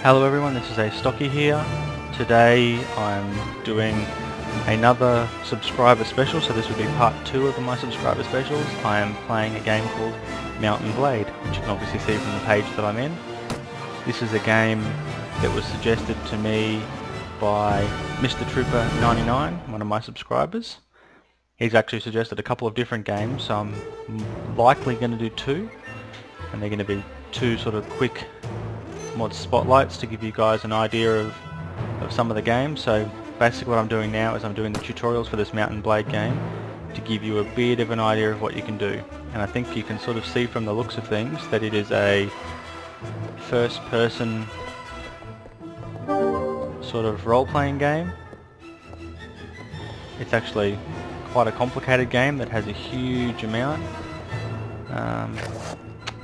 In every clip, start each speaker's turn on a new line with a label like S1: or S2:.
S1: Hello everyone, this is Astocky here. Today I'm doing another subscriber special, so this would be part 2 of my subscriber specials. I am playing a game called Mount Blade, which you can obviously see from the page that I'm in. This is a game that was suggested to me by Mr. Trooper 99, one of my subscribers. He's actually suggested a couple of different games, so I'm likely going to do 2, and they're going to be 2 sort of quick mod spotlights to give you guys an idea of some of the games. So basically what I'm doing now is I'm doing the tutorials for this Mount Blade game to give you a bit of an idea of what you can do. And I think you can sort of see from the looks of things that it is a first person sort of role-playing game. It's actually quite a complicated game that has a huge amount.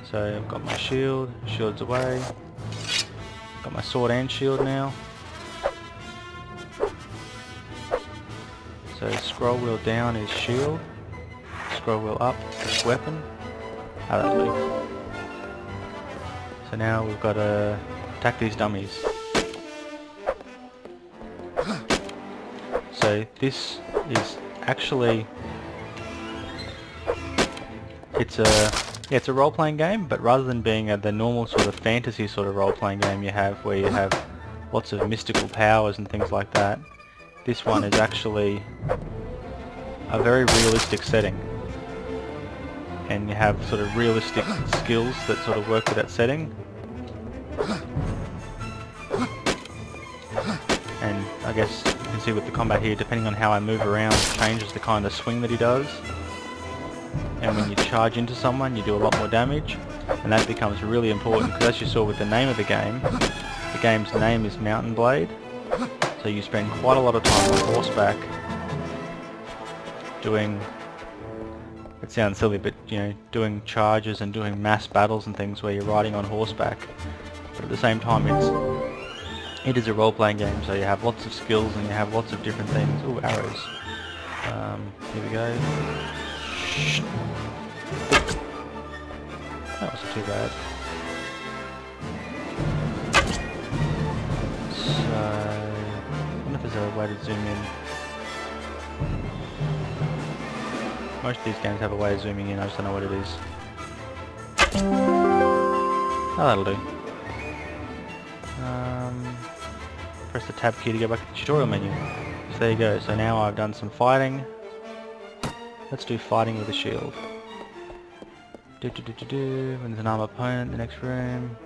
S1: So I've got my shield's away. Got my sword and shield now. So scroll wheel down is shield, scroll wheel up is weapon. That'll do. So now we've got to attack these dummies. So this is actually, it's a role-playing game, but rather than being the normal sort of fantasy sort of role-playing game you have, where you have lots of mystical powers and things like that, this one is actually a very realistic setting. And you have sort of realistic skills that sort of work with that setting. And I guess you can see with the combat here, depending on how I move around, it changes the kind of swing that he does. And when you charge into someone, you do a lot more damage, and that becomes really important because, as you saw with the name of the game's name is Mount Blade, so you spend quite a lot of time on horseback doing, it sounds silly, but you know, doing charges and doing mass battles and things where you're riding on horseback, but at the same time it is a role-playing game, so you have lots of skills and you have lots of different things. Ooh, arrows. Here we go. That wasn't too bad. So, I wonder if there's a way to zoom in. Most of these games have a way of zooming in, I just don't know what it is. Oh, that'll do. Press the tab key to go back to the tutorial menu. So there you go, so now I've done some fighting. Let's do fighting with a shield. When there's an armed opponent in the next room,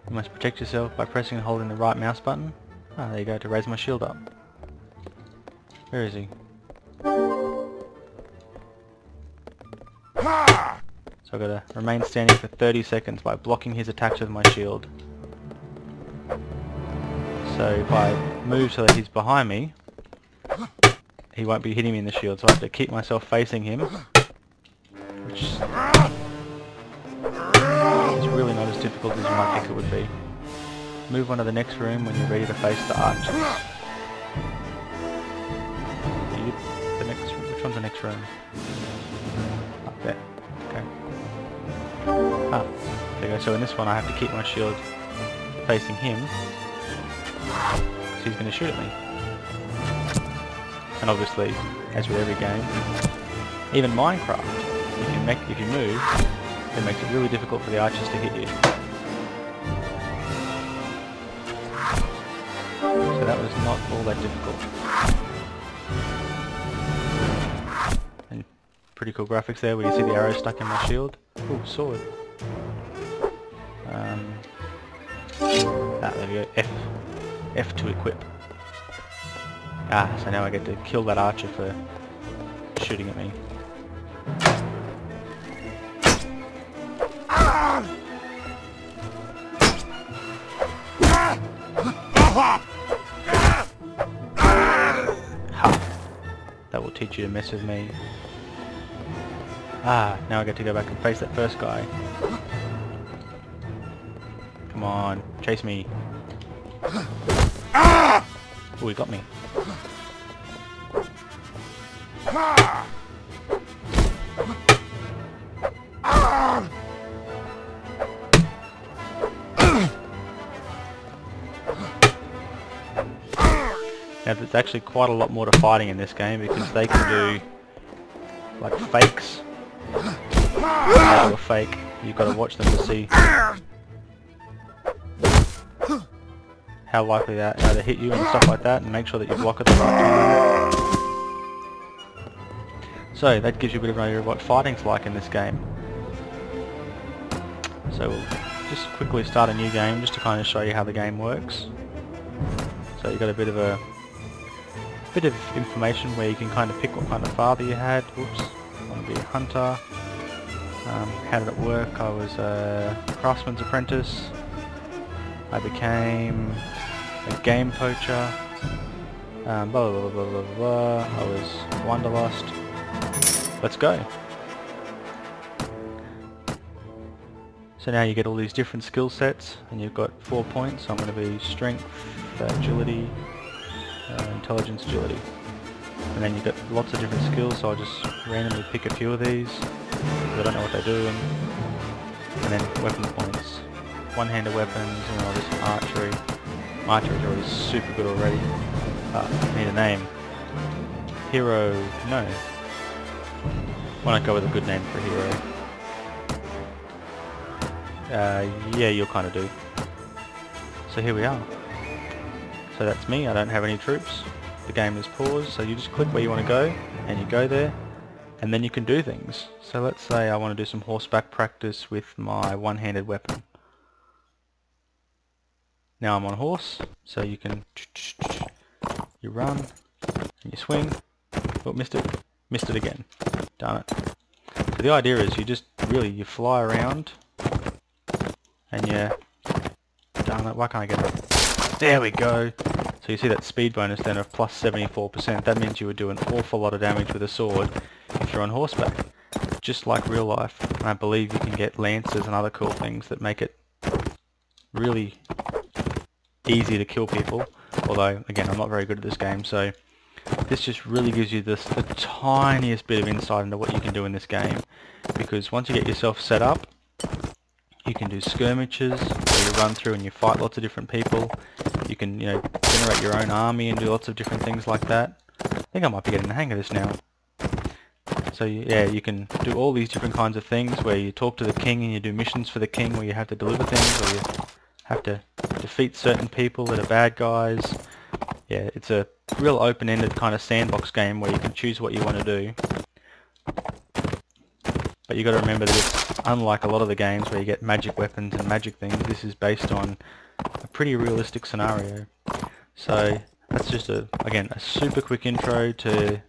S1: you must protect yourself by pressing and holding the right mouse button. Ah, there you go, to raise my shield up. Where is he? So I've got to remain standing for 30 seconds by blocking his attacks with my shield. So if I move so that he's behind me, he won't be hitting me in the shield, so I have to keep myself facing him, which is really not as difficult as you might think it would be. Move on to the next room when you're ready to face the archers. Which one's the next room? Up there. Okay. Ah, there you go. So in this one I have to keep my shield facing him, because he's going to shoot at me. And obviously, as with every game, even Minecraft, if you move, it makes it really difficult for the archers to hit you. So that was not all that difficult. And pretty cool graphics there where you see the arrow stuck in my shield. Ooh, sword. There we go, F to equip. Ah, so now I get to kill that archer for shooting at me. Ha! That will teach you to mess with me. Ah, now I get to go back and face that first guy. Come on, chase me. Oh, he got me. Now there's actually quite a lot more to fighting in this game because they can do like fakes. When they do a fake, you've got to watch them to see how likely they are to hit you and stuff like that, and make sure that you block at the right time. So that gives you a bit of an idea of what fighting's like in this game. So we'll just quickly start a new game just to kind of show you how the game works. So you've got a bit of information where you can kind of pick what kind of father you had. Whoops, I want to be a hunter. How did it work? I was a craftsman's apprentice. I became a game poacher. Blah blah blah blah blah blah. I was wanderlust. Let's go. So now you get all these different skill sets, and you've got 4 points. So I'm going to be strength, agility, intelligence, agility. And then you've got lots of different skills, so I'll just randomly pick a few of these, because I don't know what they do. And then weapon points. One-handed weapons, and I'll just archery. Archery is already super good already. I need a name. Hero, no. Why not go with a good name for a hero? Yeah, you'll kind of do. So here we are. So that's me, I don't have any troops. The game is paused, so you just click where you want to go, and you go there, and then you can do things. So let's say I want to do some horseback practice with my one-handed weapon. Now I'm on horse, so you can... You run, and you swing. Oh, missed it. Missed it again. Darn it. So the idea is you fly around, and darn it, why can't I get it? There we go! So you see that speed bonus then of plus 74%. That means you would do an awful lot of damage with a sword if you're on horseback. Just like real life. And I believe you can get lances and other cool things that make it really easy to kill people. Although, again, I'm not very good at this game, so this just really gives you the tiniest bit of insight into what you can do in this game. Because once you get yourself set up, you can do skirmishes where you run through and you fight lots of different people. You can, generate your own army and do lots of different things like that. I think I might be getting the hang of this now. So yeah, you can do all these different kinds of things where you talk to the king and you do missions for the king where you have to deliver things, or you have to defeat certain people that are bad guys. Yeah, it's a real open-ended kind of sandbox game where you can choose what you want to do. But you got to remember that it's unlike a lot of the games where you get magic weapons and magic things. This is based on a pretty realistic scenario. So that's just again a super quick intro to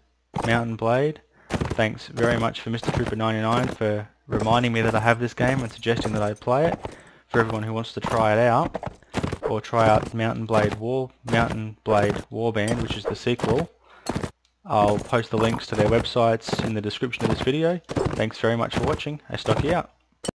S1: Mount Blade. Thanks very much for Mr. Trooper 99 for reminding me that I have this game and suggesting that I play it. For everyone who wants to try it out, or try out Mount Blade Warband, which is the sequel, I'll post the links to their websites in the description of this video. Thanks very much for watching. Astocky out.